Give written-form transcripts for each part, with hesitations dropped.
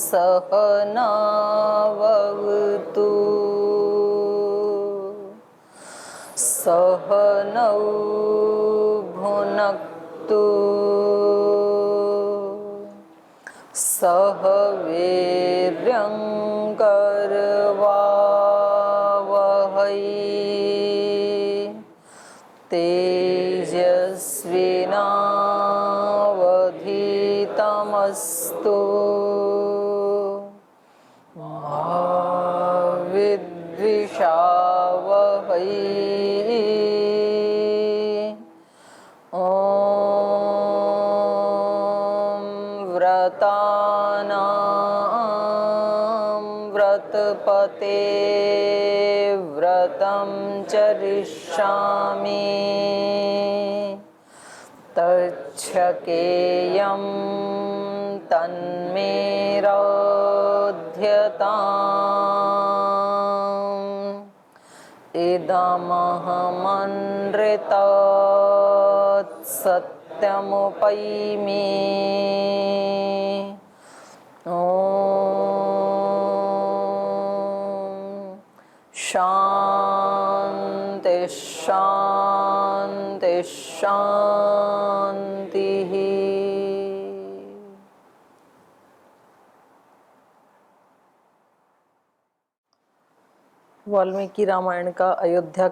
सहनावतु सहनौ भुनक्तु सह वीर्यं करवावहै तेजस्विनावधीतमस्तु मा विद्विषावहै। व्रतानां व्रतपते व्रतं चरिष्यामि तच्छकेयं तन्मे रोध्यताम् इदमहमनृतात् सत्यमुपैमि। ॐ शान्ति शान्ति शान्तिः। वाल्मीकि रामायण का अयोध्या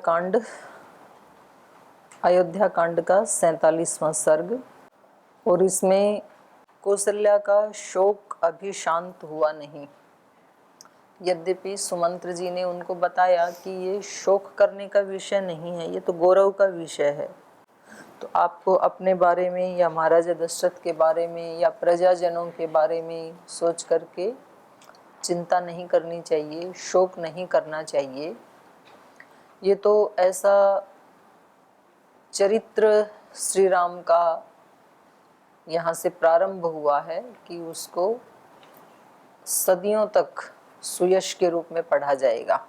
कांड का 47वां सर्ग। और इसमें कौशल्या का शोक अभी शांत हुआ नहीं। यद्यपि सुमंत्र जी ने उनको बताया कि ये शोक करने का विषय नहीं है, ये तो गौरव का विषय है। तो आपको अपने बारे में या महाराजा दशरथ के बारे में या प्रजाजनों के बारे में सोच करके चिंता नहीं करनी चाहिए, शोक नहीं करना चाहिए। ये तो ऐसा चरित्र श्री राम का यहाँ से प्रारंभ हुआ है कि उसको सदियों तक सुयश के रूप में पढ़ा जाएगा।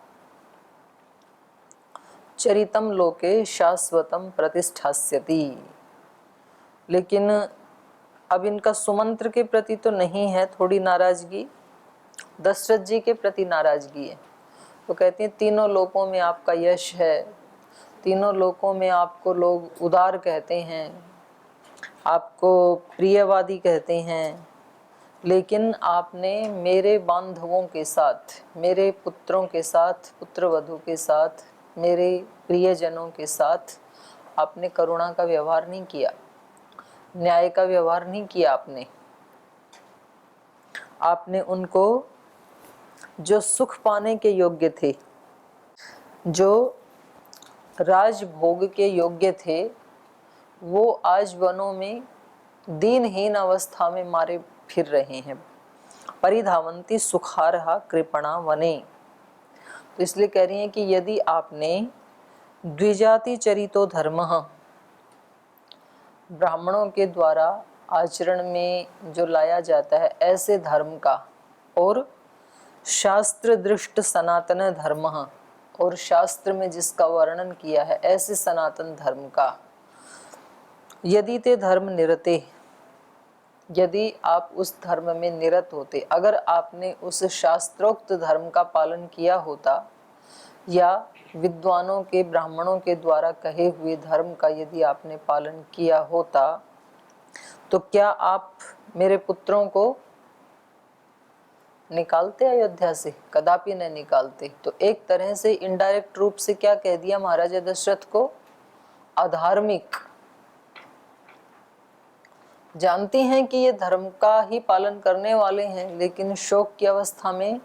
चरितम लोके शाश्वतम प्रतिष्ठास्यति। लेकिन अब इनका सुमंत्र के प्रति तो नहीं है, थोड़ी नाराजगी दशरथ जी के प्रति नाराजगी है। तो कहते हैं तीनों लोकों में आपका यश है, तीनों लोकों में आपको लोग उदार कहते हैं, आपको प्रियवादी कहते हैं, लेकिन आपने मेरे बांधवों के साथ, मेरे पुत्रों के साथ, पुत्रवधू के साथ, मेरे प्रियजनों के साथ आपने करुणा का व्यवहार नहीं किया, न्याय का व्यवहार नहीं किया। आपने उनको जो सुख पाने के योग्य थे, जो राजभोग के योग्य थे, वो आज वनों में दीनहीन अवस्था में मारे फिर रहे हैं। परिधावंती सुखारहा कृपणा वने। तो इसलिए कह रही हैं कि यदि आपने द्विजाति चरितो धर्मः, ब्राह्मणों के द्वारा आचरण में जो लाया जाता है ऐसे धर्म का, और शास्त्र दृष्ट सनातन धर्म, और शास्त्र में जिसका वर्णन किया है ऐसे सनातन धर्म का, यदि ते धर्म निरते, यदि आप उस धर्म में निरत होते, अगर आपने उस शास्त्रोक्त धर्म का पालन किया होता या विद्वानों के ब्राह्मणों के द्वारा कहे हुए धर्म का यदि आपने पालन किया होता, तो क्या आप मेरे पुत्रों को निकालते अयोध्या से? कदापि न निकालते। तो एक तरह से इनडायरेक्ट रूप से क्या कह दिया महाराजा दशरथ को? अधार्मिक। जानती हैं कि ये धर्म का ही पालन करने वाले हैं, लेकिन शोक की अवस्था में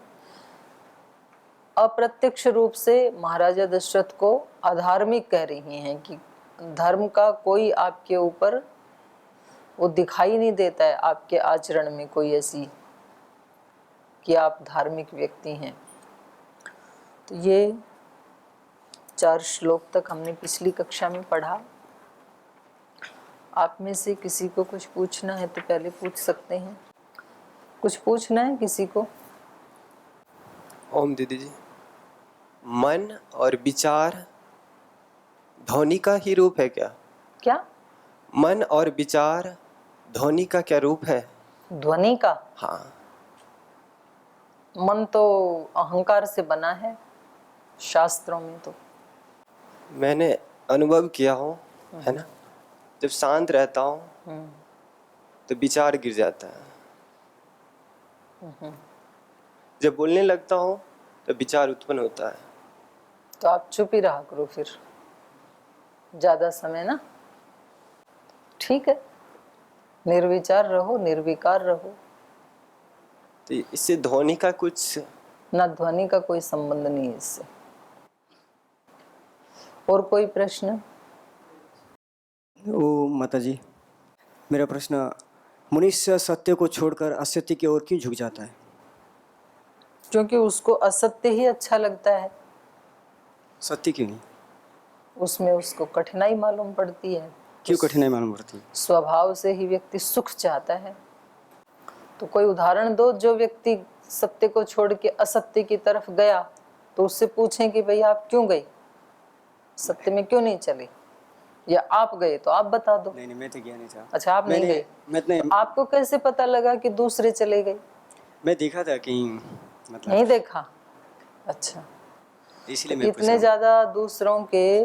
अप्रत्यक्ष रूप से महाराजा दशरथ को अधार्मिक कह रही हैं कि धर्म का कोई आपके ऊपर वो दिखाई नहीं देता है, आपके आचरण में कोई ऐसी कि आप धार्मिक व्यक्ति हैं। तो ये 4 श्लोक तक हमने पिछली कक्षा में पढ़ा। आप में से किसी को कुछ पूछना है तो पहले पूछ सकते हैं। कुछ पूछना है किसी को? ओम दीदी जी, मन और विचार ध्वनि का ही रूप है क्या? क्या? मन और विचार ध्वनि का क्या रूप है? ध्वनि का? हाँ। मन तो अहंकार से बना है शास्त्रों में तो। मैंने अनुभव किया हो, है ना, जब शांत रहता हूँ तो विचार गिर जाता है, जब बोलने लगता हूँ तो विचार उत्पन्न होता है। तो आप चुप ही रहा करो फिर ज्यादा समय ना, ठीक है, निर्विचार रहो, निर्विकार रहो। तो इससे ध्वनि का कुछ ना ध्वनि का कोई संबंध नहीं है इससे। और कोई प्रश्न? ओ माता जी, मेरा प्रश्न, मनुष्य सत्य को छोड़कर असत्य की ओर क्यों झुक जाता है? क्योंकि उसको असत्य ही अच्छा लगता है, सत्य क्यों नहीं? उसमें उसको कठिनाई मालूम पड़ती है। क्यों कठिनाई मालूम पड़ती है? स्वभाव से ही व्यक्ति सुख चाहता है। तो कोई उदाहरण दो, जो व्यक्ति सत्य को छोड़ के असत्य की तरफ गया तो उससे पूछें कि भाई आप क्यों गए, सत्य में क्यों नहीं चले, या आप गए तो आप बता दो। नहीं, मैं तो गया नहीं था। अच्छा, आप नहीं गए, तो आपको कैसे पता लगा कि दूसरे चले गए? मैं देखा था कहीं, मतलब नहीं देखा। अच्छा, इसलिए तो मैं पूछ रहा इतने हूँ। ज्यादा दूसरों के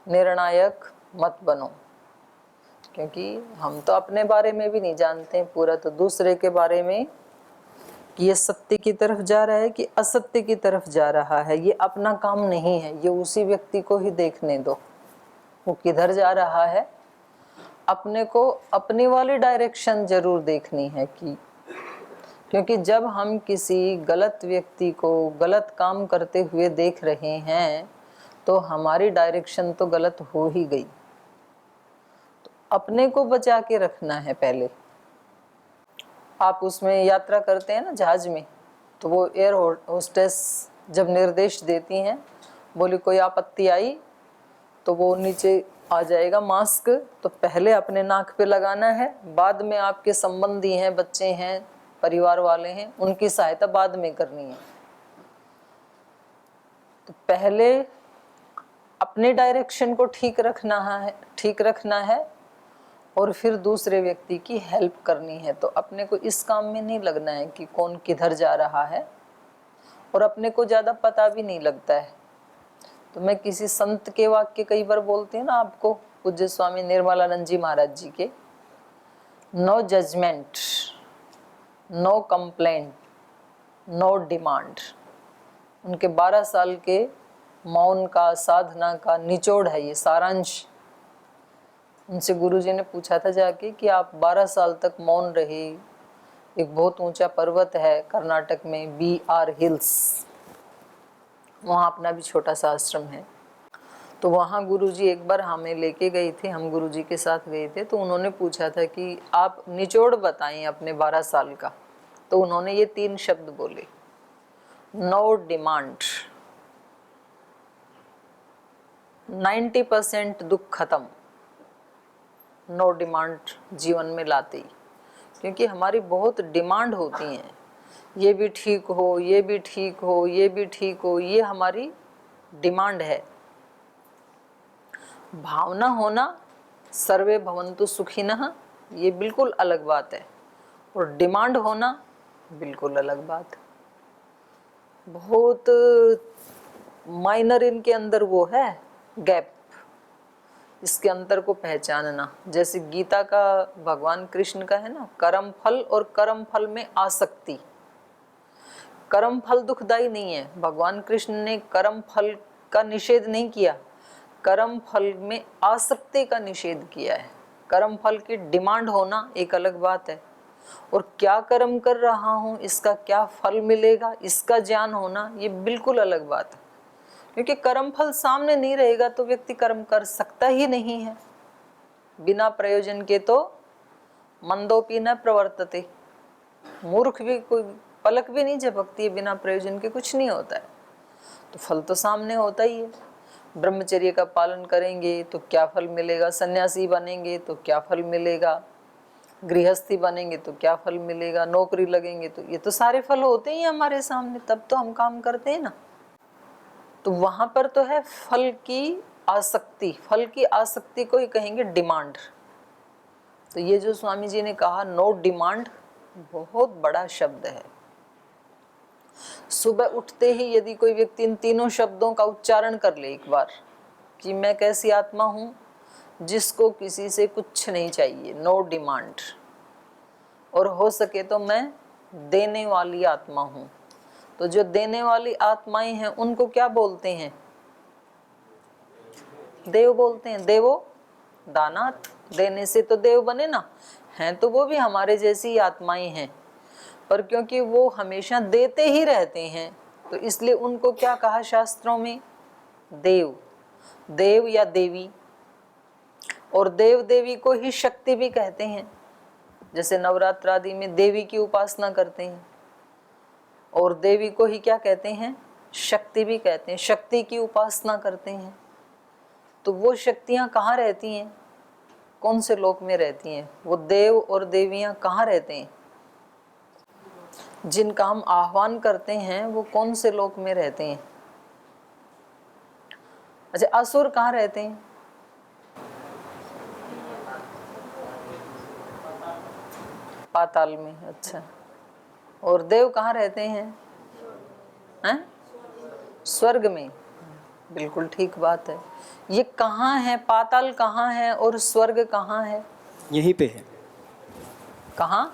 निर्णायक मत बनो, क्योंकि हम तो अपने बारे में भी नहीं जानते पूरा, तो दूसरे के बारे में कि ये सत्य की तरफ जा रहा है कि असत्य की तरफ जा रहा है, ये अपना काम नहीं है। ये उसी व्यक्ति को ही देखने दो वो किधर जा रहा है। अपने को अपनी वाली डायरेक्शन जरूर देखनी है कि, क्योंकि जब हम किसी गलत व्यक्ति को गलत काम करते हुए देख रहे हैं तो हमारी डायरेक्शन तो गलत हो ही गई। तो अपने को बचा के रखना है पहले। आप उसमें यात्रा करते हैं ना जहाज में, तो वो एयर होस्टेस जब निर्देश देती हैं, बोली कोई आपत्ति आई तो वो नीचे आ जाएगा मास्क, तो पहले अपने नाक पे लगाना है, बाद में आपके संबंधी हैं, बच्चे हैं, परिवार वाले हैं, उनकी सहायता बाद में करनी है। तो पहले अपने डायरेक्शन को ठीक रखना है और फिर दूसरे व्यक्ति की हेल्प करनी है। तो अपने को इस काम में नहीं लगना है कि कौन किधर जा रहा है, और अपने को ज़्यादा पता भी नहीं लगता है। तो मैं किसी संत के वाक्य कई बार बोलती हूँ ना आपको, पूज्य स्वामी निर्मलानंद जी महाराज जी के, no judgement, no complaint, no demand. उनके 12 साल के मौन का, साधना का निचोड़ है ये, सारांश। उनसे गुरुजी ने पूछा था जाके कि आप 12 साल तक मौन रहे, एक बहुत ऊंचा पर्वत है कर्नाटक में, BR हिल्स, वहाँ अपना भी छोटा सा आश्रम है। तो वहाँ गुरुजी एक बार हमें लेके गए थे, हम गुरुजी के साथ गए थे, तो उन्होंने पूछा था कि आप निचोड़ बताएं अपने 12 साल का। तो उन्होंने ये 3 शब्द बोले, नो डिमांड, 90% दुख खत्म, नो डिमांड जीवन में लाते ही। क्योंकि हमारी बहुत डिमांड होती हैं, ये भी ठीक हो, ये भी ठीक हो, ये भी ठीक हो, ये हमारी डिमांड है। भावना होना सर्वे भवन्तु सुखिनः, ये बिल्कुल अलग बात है, और डिमांड होना बिल्कुल अलग बात है। बहुत माइनर इनके अंदर वो है गैप, इसके अंतर को पहचानना। जैसे गीता का भगवान कृष्ण का है ना, कर्म फल और कर्म फल में आसक्ति। कर्म फल दुखदाई नहीं है, भगवान कृष्ण ने कर्म फल का निषेध नहीं किया, कर्म फल में आसक्ति का निषेध किया है। कर्म फल की डिमांड होना एक अलग बात है, और क्या कर्म कर रहा हूँ, इसका क्या फल मिलेगा, इसका ज्ञान होना, ये बिल्कुल अलग बात है। क्योंकि कर्म फल सामने नहीं रहेगा तो व्यक्ति कर्म कर सकता ही नहीं है। बिना प्रयोजन के तो मंदोपि न प्रवर्तते, मूर्ख भी कोई पलक भी नहीं झपकती है, बिना प्रयोजन के कुछ नहीं होता है। तो फल तो सामने होता ही है। ब्रह्मचर्य का पालन करेंगे तो क्या फल मिलेगा, सन्यासी बनेंगे तो क्या फल मिलेगा, गृहस्थी बनेंगे तो क्या फल मिलेगा, नौकरी लगेंगे तो, ये तो सारे फल होते ही हमारे सामने, तब तो हम काम करते हैं ना। तो वहां पर तो है फल की आसक्ति, फल की आसक्ति को ही कहेंगे डिमांड। तो ये जो स्वामी जी ने कहा नो डिमांड, बहुत बड़ा शब्द है। सुबह उठते ही यदि कोई व्यक्ति इन तीनों शब्दों का उच्चारण कर ले एक बार, कि मैं कैसी आत्मा हूँ जिसको किसी से कुछ नहीं चाहिए, नो डिमांड, और हो सके तो मैं देने वाली आत्मा हूँ। तो जो देने वाली आत्माएं हैं उनको क्या बोलते हैं? देव बोलते हैं। देवो दानात, देने से तो देव बने ना, हैं तो वो भी हमारे जैसी आत्माएं हैं, पर क्योंकि वो हमेशा देते ही रहते हैं तो इसलिए उनको क्या कहा शास्त्रों में? देव, देव या देवी। और देव देवी को ही शक्ति भी कहते हैं, जैसे नवरात्र आदि में देवी की उपासना करते हैं, और देवी को ही क्या कहते हैं? शक्ति भी कहते हैं, शक्ति की उपासना करते हैं। तो वो शक्तियां कहाँ रहती हैं? कौन से लोक में रहती हैं? वो देव और देवियां कहाँ रहते हैं? जिनका हम आह्वान करते हैं वो कौन से लोक में रहते हैं? अच्छा, असुर कहाँ रहते हैं? पाताल में। अच्छा, और देव कहाँ रहते हैं? हैं? स्वर्ग में। बिल्कुल ठीक बात है। ये कहाँ है? पाताल कहाँ है और स्वर्ग कहाँ है? यहीं पे है। कहाँ?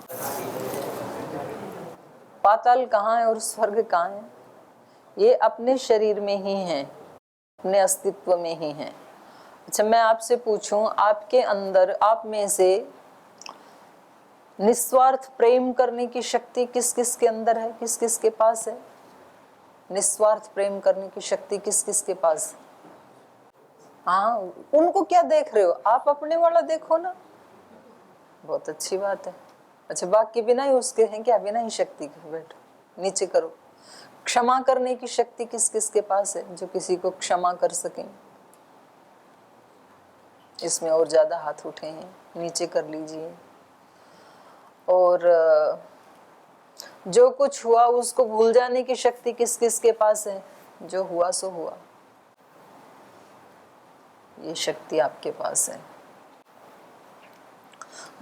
पाताल कहाँ है और स्वर्ग कहाँ है? ये अपने शरीर में ही है, अपने अस्तित्व में ही है। अच्छा, मैं आपसे पूछूं, आपके अंदर, आप में से निस्वार्थ प्रेम करने की शक्ति किस किस के अंदर है? किस किस के पास है? निस्वार्थ प्रेम करने की शक्ति किस किस के पास? हाँ, उनको क्या देख रहे हो आप? अपने वाला देखो ना। बहुत अच्छी बात है। अच्छा, बाकी बिना ही उसके हैं क्या? बिना ही शक्ति के बैठो, नीचे करो। क्षमा करने की शक्ति किस किस के पास है, जो किसी को क्षमा कर सकें? इसमें और ज्यादा हाथ उठे हैं, नीचे कर लीजिए। और जो कुछ हुआ उसको भूल जाने की शक्ति किस किस के पास है? जो हुआ सो हुआ, ये शक्ति आपके पास है।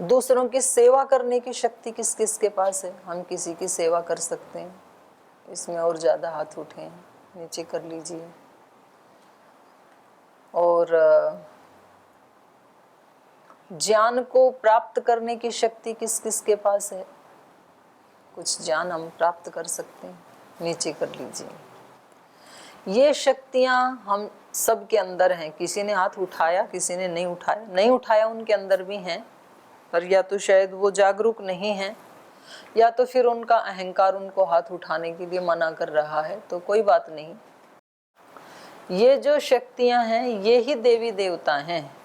दूसरों की सेवा करने की शक्ति किस किस के पास है? हम किसी की सेवा कर सकते हैं। इसमें और ज्यादा हाथ उठे हैं, नीचे कर लीजिए। और ज्ञान को प्राप्त करने की शक्ति किस किस के पास है? कुछ ज्ञान हम प्राप्त कर सकते हैं, नीचे कर लीजिए। ये शक्तियां हम सब के अंदर हैं। किसी ने हाथ उठाया, किसी ने नहीं उठाया। नहीं उठाया उनके अंदर भी हैं, पर या तो शायद वो जागरूक नहीं हैं, या तो फिर उनका अहंकार उनको हाथ उठाने के लिए मना कर रहा है। तो कोई बात नहीं, ये जो शक्तियां हैं ये ही देवी देवता हैं।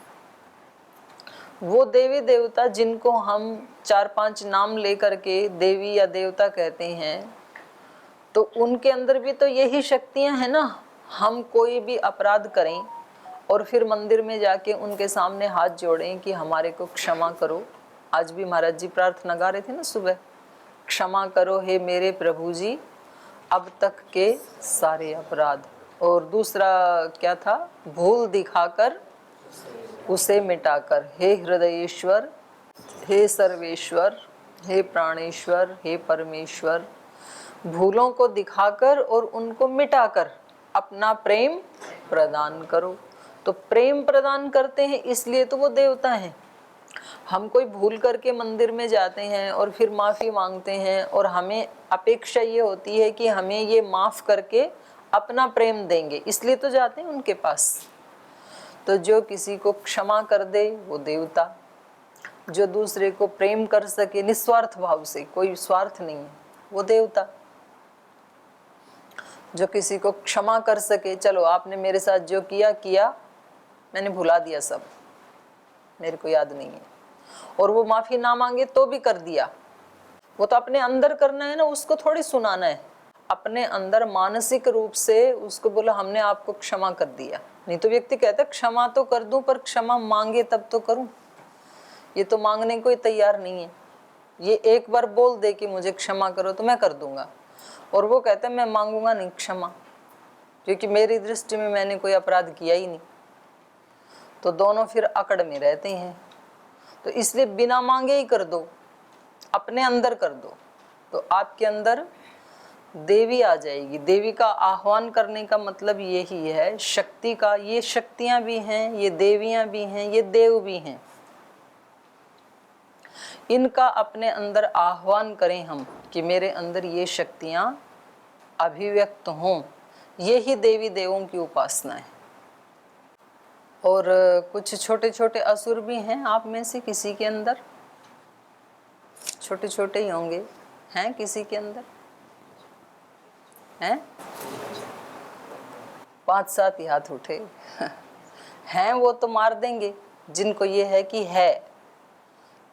वो देवी देवता जिनको हम 4-5 नाम लेकर के देवी या देवता कहते हैं, तो उनके अंदर भी तो यही शक्तियां हैं ना। हम कोई भी अपराध करें और फिर मंदिर में जाके उनके सामने हाथ जोड़ें कि हमारे को क्षमा करो। आज भी महाराज जी प्रार्थना गा रहे थे ना सुबह, क्षमा करो हे मेरे प्रभु जी अब तक के सारे अपराध। और दूसरा क्या था? भूल दिखाकर उसे मिटाकर। हे हृदयेश्वर, हे सर्वेश्वर, हे प्राणेश्वर, हे परमेश्वर, भूलों को दिखाकर और उनको मिटाकर अपना प्रेम प्रदान करो। तो प्रेम प्रदान करते हैं इसलिए तो वो देवता हैं। हम कोई भूल करके मंदिर में जाते हैं और फिर माफ़ी मांगते हैं, और हमें अपेक्षा ये होती है कि हमें ये माफ़ करके अपना प्रेम देंगे, इसलिए तो जाते हैं उनके पास। तो जो किसी को क्षमा कर दे वो देवता, जो दूसरे को प्रेम कर सके निस्वार्थ भाव से, कोई स्वार्थ नहीं है, वो देवता। जो किसी को क्षमा कर सके, चलो आपने मेरे साथ जो किया किया, मैंने भुला दिया, सब मेरे को याद नहीं है, और वो माफी ना मांगे तो भी कर दिया। वो तो अपने अंदर करना है ना, उसको थोड़ी सुनाना है। अपने अंदर मानसिक रूप से उसको बोला हमने आपको क्षमा कर दिया। नहीं तो व्यक्ति कहता क्षमा तो कर दूं, पर क्षमा मांगे तब तो करूं। ये तो मांगने को ही तैयार नहीं है। ये एक बार बोल दे कि मुझे क्षमा करो तो मैं कर दूंगा, और वो कहता है मैं मांगूंगा नहीं क्षमा, क्योंकि मेरी दृष्टि में मैंने कोई अपराध किया ही नहीं। तो दोनों फिर अकड़ में रहते हैं। तो इसलिए बिना मांगे ही कर दो, अपने अंदर कर दो, तो आपके अंदर देवी आ जाएगी। देवी का आह्वान करने का मतलब यही है, शक्ति का। ये शक्तियां भी हैं, ये देवियां भी हैं, ये देव भी हैं। इनका अपने अंदर आह्वान करें हम कि मेरे अंदर ये शक्तियां अभिव्यक्त हों, यही देवी देवों की उपासना है। और कुछ छोटे छोटे असुर भी हैं आप में से किसी के अंदर, छोटे छोटे ही होंगे, हैं किसी के अंदर? हैं? 5-7 ही हाथ उठे। हैं वो तो मार देंगे, जिनको ये है कि है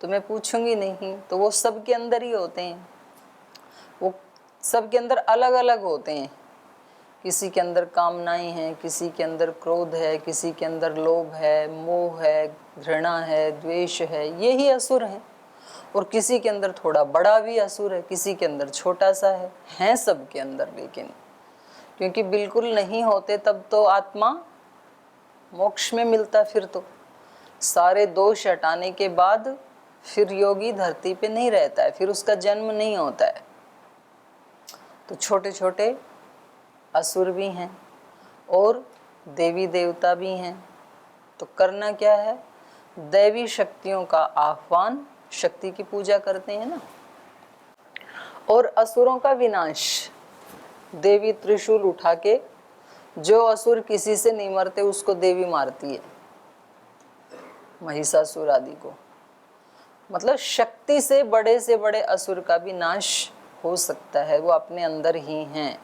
तो मैं पूछूंगी नहीं, तो वो सबके अंदर ही होते हैं। वो सबके अंदर अलग अलग होते हैं। किसी के अंदर कामनाएं हैं, किसी के अंदर क्रोध है, किसी के अंदर लोभ है, मोह है, घृणा है, द्वेष है, यही असुर हैं। और किसी के अंदर थोड़ा बड़ा भी असुर है, किसी के अंदर छोटा सा है सबके अंदर। लेकिन क्योंकि बिल्कुल नहीं होते तब तो आत्मा मोक्ष में मिलता। फिर तो सारे दोष हटाने के बाद फिर योगी धरती पे नहीं रहता है, फिर उसका जन्म नहीं होता है। तो छोटे छोटे असुर भी हैं और देवी देवता भी हैं। तो करना क्या है? दैवी शक्तियों का आह्वान, शक्ति की पूजा करते हैं ना। और असुरों का विनाश, देवी त्रिशूल उठा के, जो असुर किसी से नहीं मरते उसको देवी मारती है, महिषासुर आदि को। मतलब शक्ति से बड़े असुर का भी नाश हो सकता है, वो अपने अंदर ही हैं।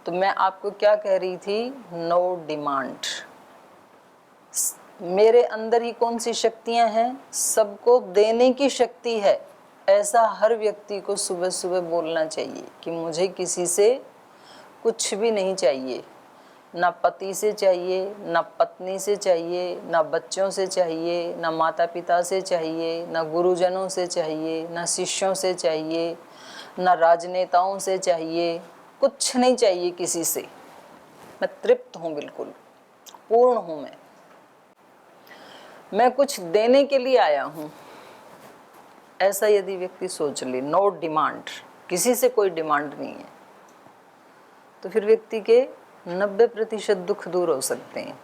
तो मैं आपको क्या कह रही थी? No demand. मेरे अंदर ही कौन सी शक्तियां हैं? सबको देने की शक्ति है। ऐसा हर व्यक्ति को सुबह सुबह बोलना चाहिए कि मुझे किसी से कुछ भी नहीं चाहिए, ना पति से चाहिए, ना पत्नी से चाहिए, ना बच्चों से चाहिए, ना माता पिता से चाहिए, ना गुरुजनों से चाहिए, ना शिष्यों से चाहिए, ना राजनेताओं से चाहिए, कुछ नहीं चाहिए किसी से। मैं तृप्त हूँ, बिल्कुल पूर्ण हूँ। मैं कुछ देने के लिए आया हूँ, ऐसा यदि व्यक्ति सोच ले, नो डिमांड, किसी से कोई डिमांड नहीं है, तो फिर व्यक्ति के 90% दुख दूर हो सकते हैं।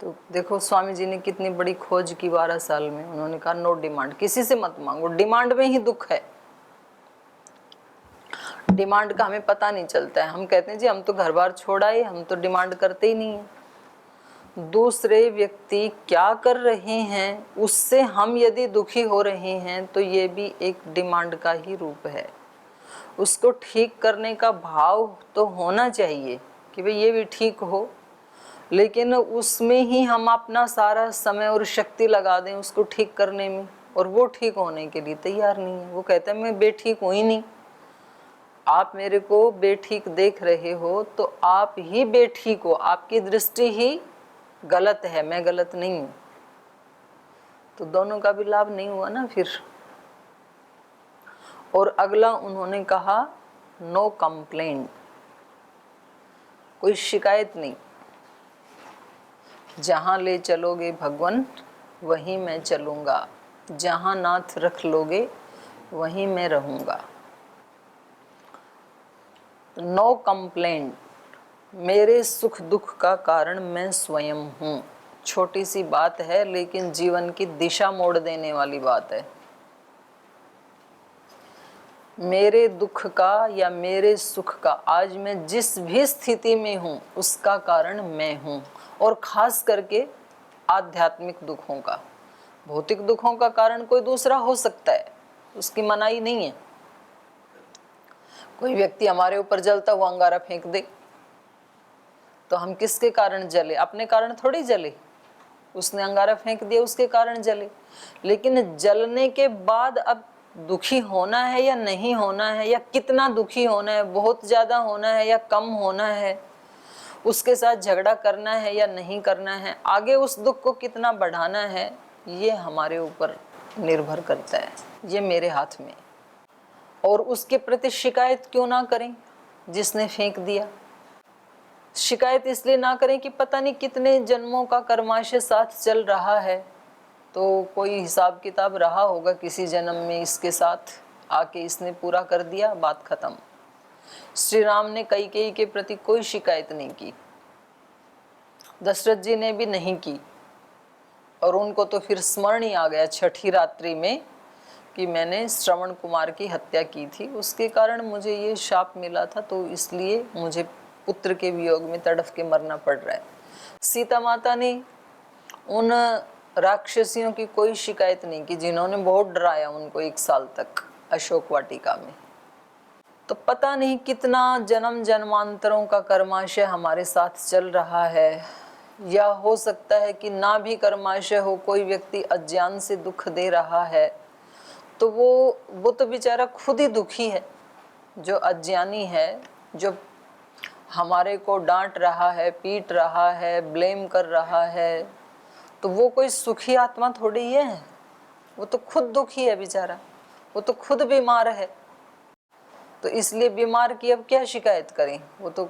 तो देखो स्वामी जी ने कितनी बड़ी खोज की 12 साल में। उन्होंने कहा नो डिमांड, किसी से मत मांगो। डिमांड में ही दुख है। डिमांड का हमें पता नहीं चलता है। हम कहते हैं जी हम तो घर बार छोड़ आए, हम तो डिमांड करते ही नहीं है। दूसरे व्यक्ति क्या कर रहे हैं उससे हम यदि दुखी हो रहे हैं तो ये भी एक डिमांड का ही रूप है। उसको ठीक करने का भाव तो होना चाहिए कि भाई ये भी ठीक हो, लेकिन उसमें ही हम अपना सारा समय और शक्ति लगा दें उसको ठीक करने में, और वो ठीक होने के लिए तैयार नहीं है। वो कहता है मैं बेठीक हूँ ही नहीं। आप मेरे को बेठीक देख रहे हो तो आप ही बेठीक हो, आपकी दृष्टि ही गलत है, मैं गलत नहीं हूँ। तो दोनों का भी लाभ नहीं हुआ ना फिर। और अगला उन्होंने कहा नो कंप्लेंट, कोई शिकायत नहीं। जहाँ ले चलोगे भगवान वहीं मैं चलूँगा, जहाँ नाथ रख लोगे वहीं मैं रहूँगा। नो कंप्लेंट, मेरे सुख दुख का कारण मैं स्वयं हूँ। छोटी सी बात है लेकिन जीवन की दिशा मोड़ देने वाली बात है। मेरे दुख का या मेरे सुख का, आज मैं जिस भी स्थिति में हूँ उसका कारण मैं हूँ। और खास करके आध्यात्मिक दुखों का। भौतिक दुखों का कारण कोई दूसरा हो सकता है, उसकी मनाही नहीं है। कोई व्यक्ति हमारे ऊपर जलता हुआ अंगारा फेंक दे तो हम किसके कारण जले? अपने कारण थोड़ी जले। उसने अंगारा फेंक दिया उसके कारण जले। लेकिन जलने के बाद अब दुखी होना है या नहीं होना है, या कितना दुखी होना है, बहुत ज्यादा होना है या कम होना है, उसके साथ झगड़ा करना है या नहीं करना है, आगे उस दुख को कितना बढ़ाना है, ये हमारे ऊपर निर्भर करता है। ये मेरे हाथ में। और उसके प्रति शिकायत क्यों ना करें जिसने फेंक दिया? शिकायत इसलिए ना करें कि पता नहीं कितने जन्मों का कर्माशय साथ चल रहा है, तो कोई हिसाब किताब रहा होगा किसी जन्म में इसके साथ, आके इसने पूरा कर दिया, बात खत्म। श्री राम ने कैकेयी के प्रति कोई शिकायत नहीं की, दशरथ जी ने भी नहीं की, और उनको तो फिर स्मरण ही आ गया छठी रात्रि में कि मैंने श्रवण कुमार की हत्या की थी, उसके कारण मुझे ये शाप मिला था, तो इसलिए मुझे पुत्र के वियोग में तड़फ के मरना पड़ रहा है। सीता माता ने उन राक्षसियों की कोई शिकायत नहीं की जिन्होंने बहुत डराया उनको 1 साल तक अशोक वाटिका में। तो पता नहीं कितना जन्म जन्मांतरों का कर्माशय हमारे साथ चल रहा है, या हो सकता है कि ना भी कर्माशय हो, कोई व्यक्ति अज्ञान से दुख दे रहा है, तो वो तो बेचारा खुद ही दुखी है। जो अज्ञानी है, जो हमारे को डांट रहा है, पीट रहा है, ब्लेम कर रहा है, तो वो कोई सुखी आत्मा थोड़ी ही है, वो तो खुद दुखी है बेचारा, वो तो खुद बीमार है। तो इसलिए बीमार की अब क्या शिकायत करें, वो तो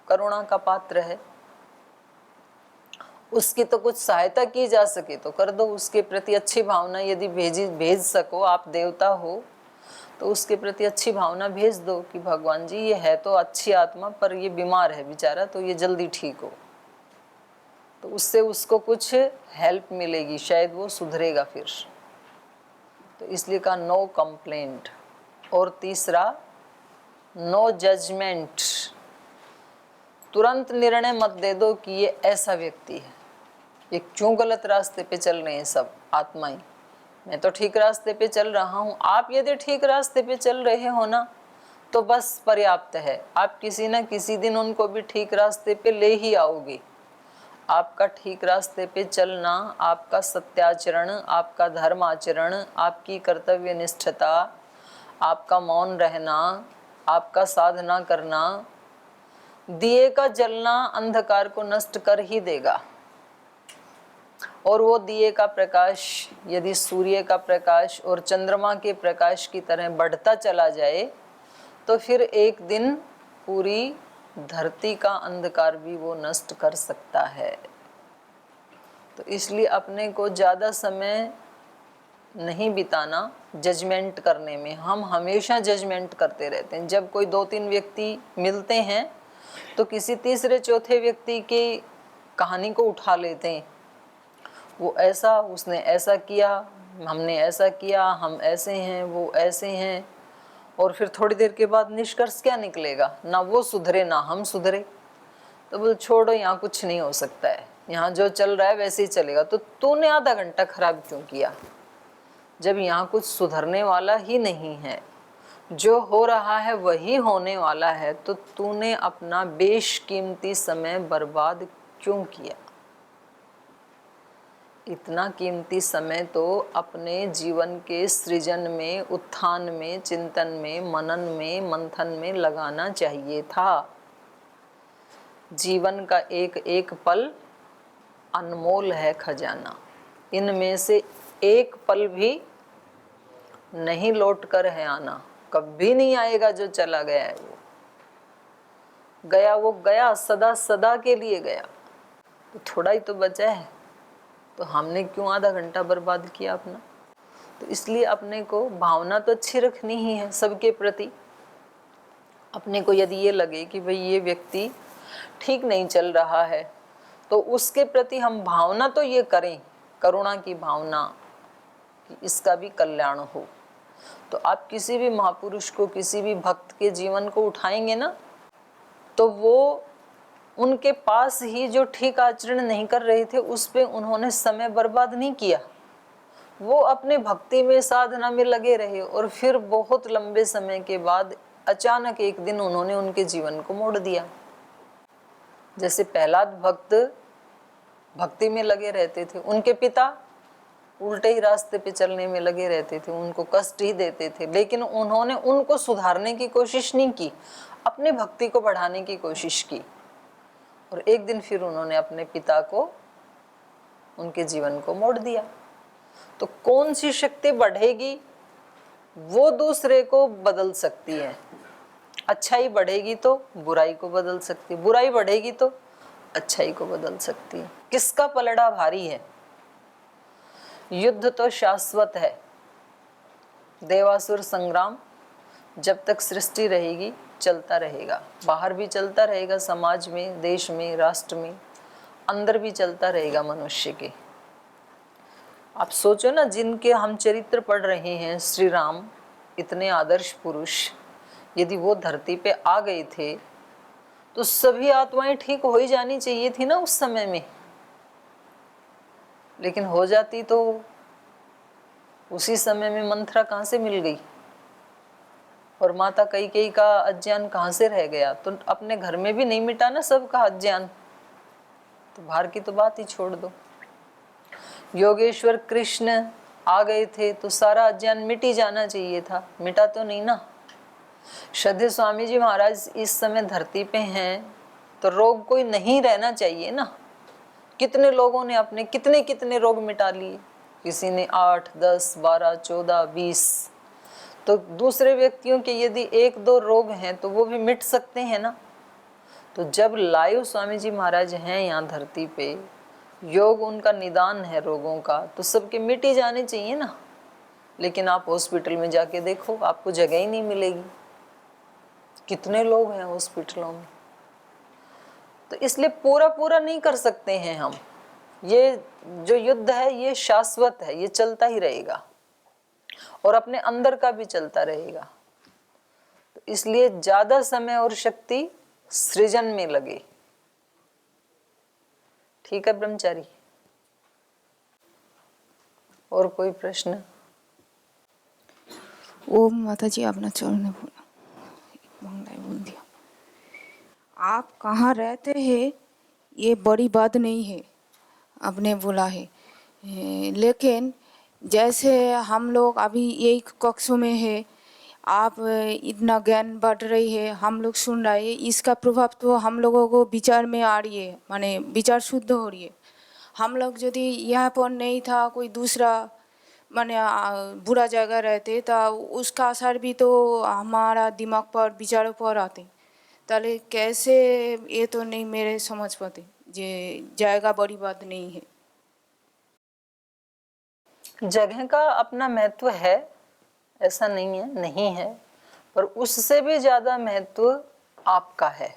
करुणा का पात्र है, उसकी तो कुछ सहायता की जा सके तो कर दो, उसके प्रति अच्छी भावना यदि भेज सको, आप देवता हो तो उसके प्रति अच्छी भावना भेज दो कि भगवान जी ये है तो अच्छी आत्मा, पर ये बीमार है बेचारा, तो ये जल्दी ठीक हो, तो उससे उसको कुछ हेल्प मिलेगी, शायद वो सुधरेगा फिर। तो इसलिए कहा नो कंप्लेंट। और तीसरा नो जजमेंट, तुरंत निर्णय मत दे दो कि ये ऐसा व्यक्ति है, ये क्यों गलत रास्ते पे चल रहे हैं सब आत्माएं, मैं तो ठीक रास्ते पे चल रहा हूँ। आप यदि ठीक रास्ते पे चल रहे हो ना तो बस पर्याप्त है, आप किसी न किसी दिन उनको भी ठीक रास्ते पे ले ही आओगे। आपका ठीक रास्ते पे चलना, आपका सत्याचरण, आपका धर्माचरण, आपकी कर्तव्य निष्ठता, आपका मौन रहना, आपका साधना करना, दिए का जलना अंधकार को नष्ट कर ही देगा। और वो दिए का प्रकाश यदि सूर्य का प्रकाश और चंद्रमा के प्रकाश की तरह बढ़ता चला जाए तो फिर एक दिन पूरी धरती का अंधकार भी वो नष्ट कर सकता है। तो इसलिए अपने को ज़्यादा समय नहीं बिताना जजमेंट करने में। हम हमेशा जजमेंट करते रहते हैं। जब कोई 2-3 व्यक्ति मिलते हैं तो किसी तीसरे चौथे व्यक्ति की कहानी को उठा लेते हैं, वो ऐसा, उसने ऐसा किया, हमने ऐसा किया, हम ऐसे हैं, वो ऐसे हैं, और फिर थोड़ी देर के बाद निष्कर्ष क्या निकलेगा, ना वो सुधरे ना हम सुधरे। तो बोल छोड़ो, यहाँ कुछ नहीं हो सकता है, यहाँ जो चल रहा है वैसे ही चलेगा। तो तूने आधा घंटा खराब क्यों किया जब यहाँ कुछ सुधरने वाला ही नहीं है, जो हो रहा है वही होने वाला है, तो तूने अपना बेशकीमती समय बर्बाद क्यों किया। इतना कीमती समय तो अपने जीवन के सृजन में, उत्थान में, चिंतन में, मनन में, मंथन में लगाना चाहिए था। जीवन का एक एक पल अनमोल है खजाना, इनमें से एक पल भी नहीं लौट कर है आना, कभी नहीं आएगा। जो चला गया है वो गया, वो गया, सदा सदा के लिए गया। तो थोड़ा ही तो बचा है, तो हमने क्यों आधा घंटा बर्बाद किया अपना। तो इसलिए अपने को भावना तो अच्छी रखनी ही है सबके प्रति। अपने को यदि ये लगे कि भाई ये व्यक्ति ठीक नहीं चल रहा है, तो उसके प्रति हम भावना तो ये करें, करुणा की भावना, कि इसका भी कल्याण हो। तो आप किसी भी महापुरुष को, किसी भी भक्त के जीवन को उठाएंगे ना, तो वो उनके पास ही जो ठीक आचरण नहीं कर रहे थे उस पे उन्होंने समय बर्बाद नहीं किया। वो अपने भक्ति में, साधना में लगे रहे, और फिर बहुत लंबे समय के बाद अचानक एक दिन उन्होंने उनके जीवन को मोड़ दिया। जैसे प्रहलाद भक्त भक्ति में लगे रहते थे, उनके पिता उल्टे ही रास्ते पे चलने में लगे रहते थे, उनको कष्ट ही देते थे, लेकिन उन्होंने उनको सुधारने की कोशिश नहीं की, अपने भक्ति को बढ़ाने की कोशिश की। और एक दिन फिर उन्होंने अपने पिता को, उनके जीवन को मोड़ दिया। तो कौन सी शक्ति बढ़ेगी वो दूसरे को बदल सकती है। अच्छाई बढ़ेगी तो बुराई को बदल सकती है, बुराई बढ़ेगी तो अच्छाई को बदल सकती है। किसका पलड़ा भारी है। युद्ध तो शाश्वत है, देवासुर संग्राम जब तक सृष्टि रहेगी चलता रहेगा, बाहर भी चलता रहेगा, समाज में, देश में, राष्ट्र में, अंदर भी चलता रहेगा मनुष्य के। आप सोचो ना, जिनके हम चरित्र पढ़ रहे हैं, श्री राम इतने आदर्श पुरुष, यदि वो धरती पे आ गए थे तो सभी आत्माएं ठीक हो ही जानी चाहिए थी ना उस समय में। लेकिन हो जाती तो उसी समय में मंथरा कहाँ से मिल गई और माता कैकेयी का अज्ञान कहाँ से रह गया? तो अपने घर में भी नहीं मिटा ना सबका अज्ञान, तो बाहर की तो बात ही छोड़ दो। योगेश्वर कृष्ण आ गए थे तो सारा अज्ञान मिट ही जाना चाहिए था, मिटा तो नहीं ना। श्रद्धेय स्वामी जी महाराज इस समय धरती पे हैं तो रोग कोई नहीं रहना चाहिए ना। कितने लोगों ने अपने कितने कितने रोग मिटा लिए, किसी ने 8, 10, 12, 14, 20, तो दूसरे व्यक्तियों के यदि 1-2 रोग हैं तो वो भी मिट सकते हैं ना। तो जब लाइव स्वामी जी महाराज हैं यहाँ धरती पे, योग उनका निदान है रोगों का, तो सबके मिट ही जाने चाहिए ना। लेकिन आप हॉस्पिटल में जाके देखो, आपको जगह ही नहीं मिलेगी, कितने लोग हैं हॉस्पिटलों में। तो इसलिए पूरा पूरा नहीं कर सकते हैं हम। ये जो युद्ध है ये शाश्वत है, ये चलता ही रहेगा और अपने अंदर का भी चलता रहेगा। तो इसलिए ज्यादा समय और शक्ति सृजन में लगे। ठीक है ब्रह्मचारी, और कोई प्रश्न? ओम माता जी, अपना चरण बोला, बांग्ला बोल दिया। आप कहाँ रहते हैं ये बड़ी बात नहीं है, आपने बोला है, लेकिन जैसे हम लोग अभी एक कक्षों में है, आप इतना ज्ञान बढ़ रही है, हम लोग सुन रहे हैं, इसका प्रभाव तो हम लोगों को विचार में आ रही है, माने विचार शुद्ध हो रही है। हम लोग यदि यहाँ पर नहीं था, कोई दूसरा माने बुरा जगह रहते तो उसका असर भी तो हमारा दिमाग पर, विचारों पर आते। ताले कैसे, ये तो नहीं मेरे समझ पाते, ये जाएगा बड़ी बात नहीं है। जगह का अपना महत्व है, ऐसा नहीं है, नहीं है, पर उससे भी ज्यादा महत्व आपका है।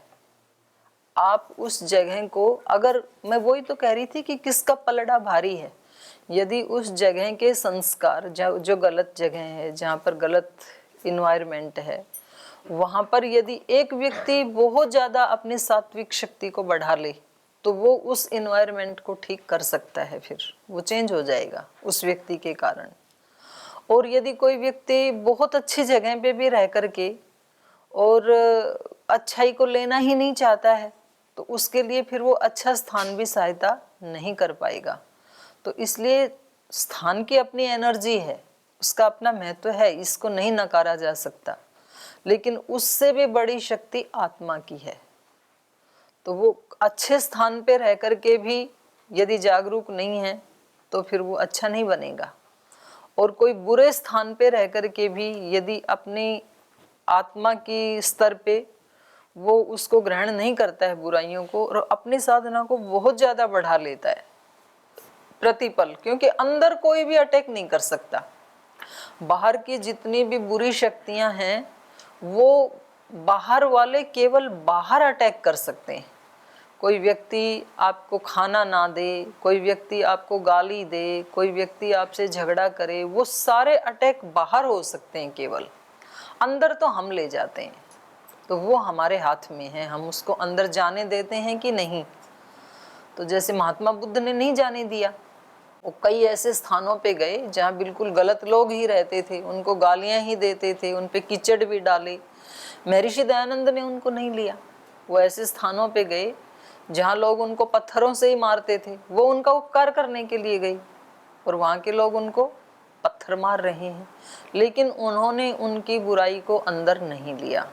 आप उस जगह को, अगर मैं वही तो कह रही थी कि किसका पलड़ा भारी है, यदि उस जगह के संस्कार, जो गलत जगह है, जहाँ पर गलत इन्वायरमेंट है, वहाँ पर यदि एक व्यक्ति बहुत ज़्यादा अपनी सात्विक शक्ति को बढ़ा ले तो वो उस इन्वायरमेंट को ठीक कर सकता है, फिर वो चेंज हो जाएगा उस व्यक्ति के कारण। और यदि कोई व्यक्ति बहुत अच्छी जगह पे भी रह करके और अच्छाई को लेना ही नहीं चाहता है तो उसके लिए फिर वो अच्छा स्थान भी सहायता नहीं कर पाएगा। तो इसलिए स्थान की अपनी एनर्जी है, उसका अपना महत्व है, इसको नहीं नकारा जा सकता। लेकिन उससे भी बड़ी शक्ति आत्मा की है। तो वो अच्छे स्थान पे रह करके भी यदि जागरूक नहीं है तो फिर वो अच्छा नहीं बनेगा। और कोई बुरे स्थान पे रह करके भी यदि अपनी आत्मा की स्तर पे वो उसको ग्रहण नहीं करता है बुराइयों को, और अपनी साधना को बहुत ज्यादा बढ़ा लेता है प्रतिपल, क्योंकि अंदर कोई भी अटैक नहीं कर सकता। बाहर की जितनी भी बुरी शक्तियां हैं वो बाहर वाले केवल बाहर अटैक कर सकते हैं। कोई व्यक्ति आपको खाना ना दे, कोई व्यक्ति आपको गाली दे, कोई व्यक्ति आपसे झगड़ा करे, वो सारे अटैक बाहर हो सकते हैं केवल। अंदर तो हम ले जाते हैं, तो वो हमारे हाथ में है, हम उसको अंदर जाने देते हैं कि नहीं। तो जैसे महात्मा बुद्ध ने नहीं जाने दिया, वो कई ऐसे स्थानों पे गए जहाँ बिल्कुल गलत लोग ही रहते थे, उनको गालियाँ ही देते थे, उन पे कीचड़ भी डाले। महर्षि दयानंद ने उनको नहीं लिया। वो ऐसे स्थानों पे गए जहाँ लोग उनको पत्थरों से ही मारते थे, वो उनका उपकार करने के लिए गई और वहाँ के लोग उनको पत्थर मार रहे हैं, लेकिन उन्होंने उनकी बुराई को अंदर नहीं लिया।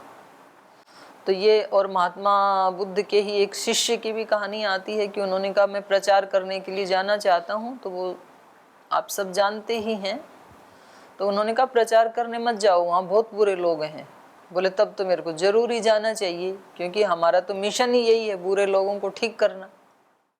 तो ये, और महात्मा बुद्ध के ही एक शिष्य की भी कहानी आती है कि उन्होंने कहा मैं प्रचार करने के लिए जाना चाहता हूँ, तो वो आप सब जानते ही हैं। तो उन्होंने कहा प्रचार करने मत जाओ, वहाँ बहुत बुरे लोग हैं। बोले तब तो मेरे को जरूर ही जाना चाहिए, क्योंकि हमारा तो मिशन ही यही है, बुरे लोगों को ठीक करना।